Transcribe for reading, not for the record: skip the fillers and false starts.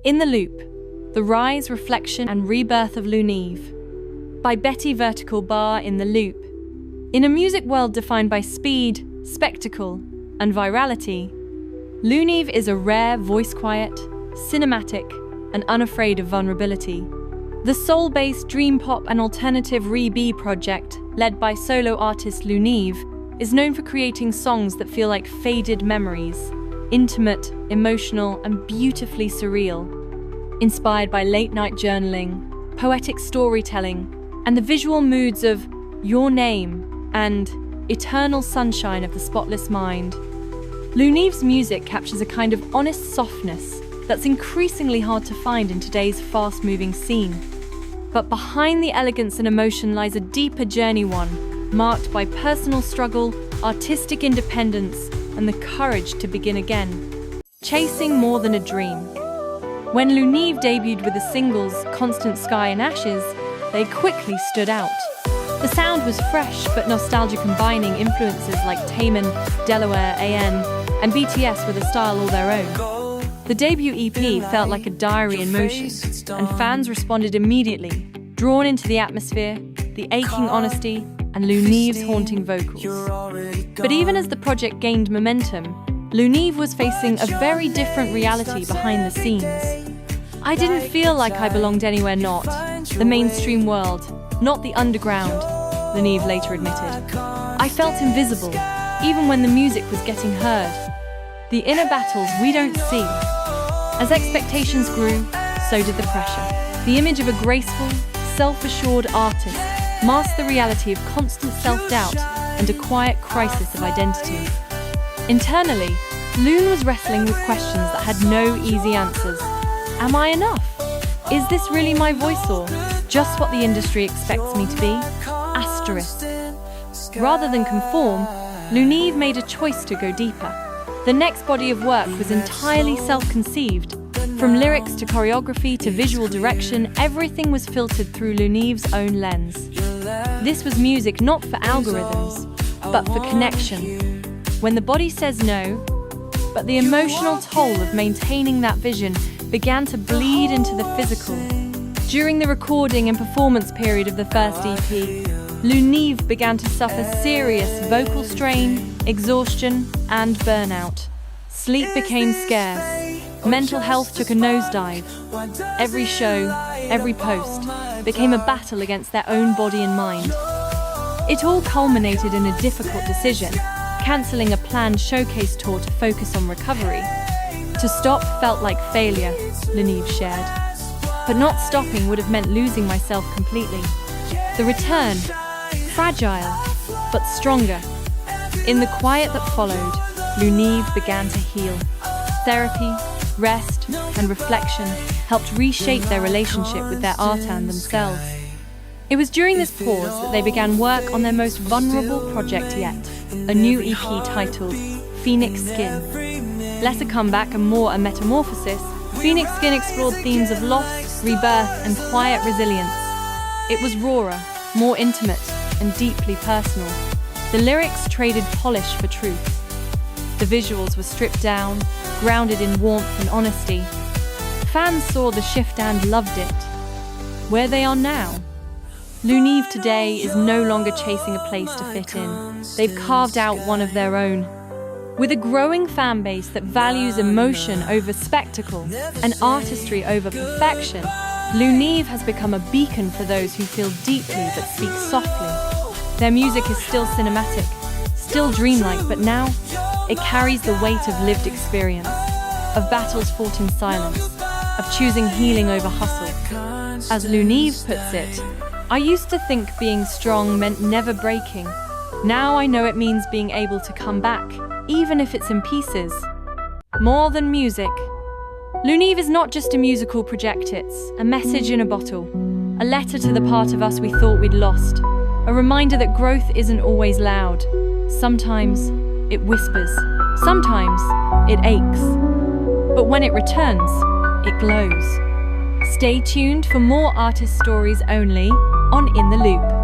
In the Loop, The Rise, Reflection and Rebirth of LUNEVE by Betty Vertical Bar. In the Loop. In a music world defined by speed, spectacle, and virality, LUNEVE is a rare, voice-quiet, cinematic, and unafraid of vulnerability. The Seoul-based dream pop and alternative R&B project, led by solo artist LUNEVE, is known for creating songs that feel like faded memories, intimate, emotional, and beautifully surreal. Inspired by late-night journaling, poetic storytelling, and the visual moods of Your Name and Eternal Sunshine of the Spotless Mind, LUNEVE's music captures a kind of honest softness that's increasingly hard to find in today's fast-moving scene. But behind the elegance and emotion lies a deeper journey, one marked by personal struggle, artistic independence, and the courage to begin again. Chasing more than a dream. When LUNEVE debuted with the singles Constant Sky and Ashes, they quickly stood out. The sound was fresh but nostalgia, combining influences like Taemin, Delaware, AN, and BTS with a style all their own. The debut EP felt like a diary in motion, and fans responded immediately, drawn into the atmosphere, the aching honesty, and LUNEVE's haunting vocals. But even as the project gained momentum, LUNEVE was facing a very different reality behind the scenes. I didn't feel like I belonged anywhere not the mainstream world, not the underground, LUNEVE later admitted. I felt invisible, even when the music was getting heard. The inner battles we don't see. As expectations grew, so did the pressure. The image of a graceful, self-assured artist masked the reality of constant self-doubt and a quiet crisis of identity. Internally, LUNE was wrestling with questions that had no easy answers. Am I enough? Is this really my voice, or just what the industry expects me to be? Asterisk. Rather than conform, LUNEVE made a choice to go deeper. The next body of work was entirely self-conceived. From lyrics to choreography to visual direction, everything was filtered through LUNEVE's own lens. This was music not for algorithms, but for connection. When the body says no, but the emotional toll of maintaining that vision began to bleed into the physical. During the recording and performance period of the first EP, LUNEVE began to suffer serious vocal strain, exhaustion, and burnout. Sleep became scarce. Mental health took a nosedive. Every show, every post, became a battle against their own body and mind. It all culminated in a difficult decision, cancelling a planned showcase tour to focus on recovery. To stop felt like failure, LUNEVE shared. But not stopping would have meant losing myself completely. The return, fragile, but stronger. In the quiet that followed, LUNEVE began to heal. Therapy, rest, and reflection helped reshape their relationship with their art and themselves. It was during this pause that they began work on their most vulnerable project yet, a new EP titled Phoenix Skin. Less a comeback and more a metamorphosis, Phoenix Skin explored themes of loss, rebirth, and quiet resilience. It was rawer, more intimate, and deeply personal. The lyrics traded polish for truth. The visuals were stripped down, grounded in warmth and honesty. Fans saw the shift and loved it. Where they are now, LUNEVE today is no longer chasing a place to fit in. They've carved out one of their own. With a growing fan base that values emotion over spectacle and artistry over perfection, LUNEVE has become a beacon for those who feel deeply but speak softly. Their music is still cinematic, still dreamlike, but now it carries the weight of lived experience, of battles fought in silence, of choosing healing over hustle. As LUNEVE puts it, I used to think being strong meant never breaking. Now I know it means being able to come back, even if it's in pieces. More than music. LUNEVE is not just a musical project, it's a message in a bottle, a letter to the part of us we thought we'd lost, a reminder that growth isn't always loud. Sometimes it whispers, sometimes it aches, but when it returns, it glows. Stay tuned for more artist stories only on In the Loop.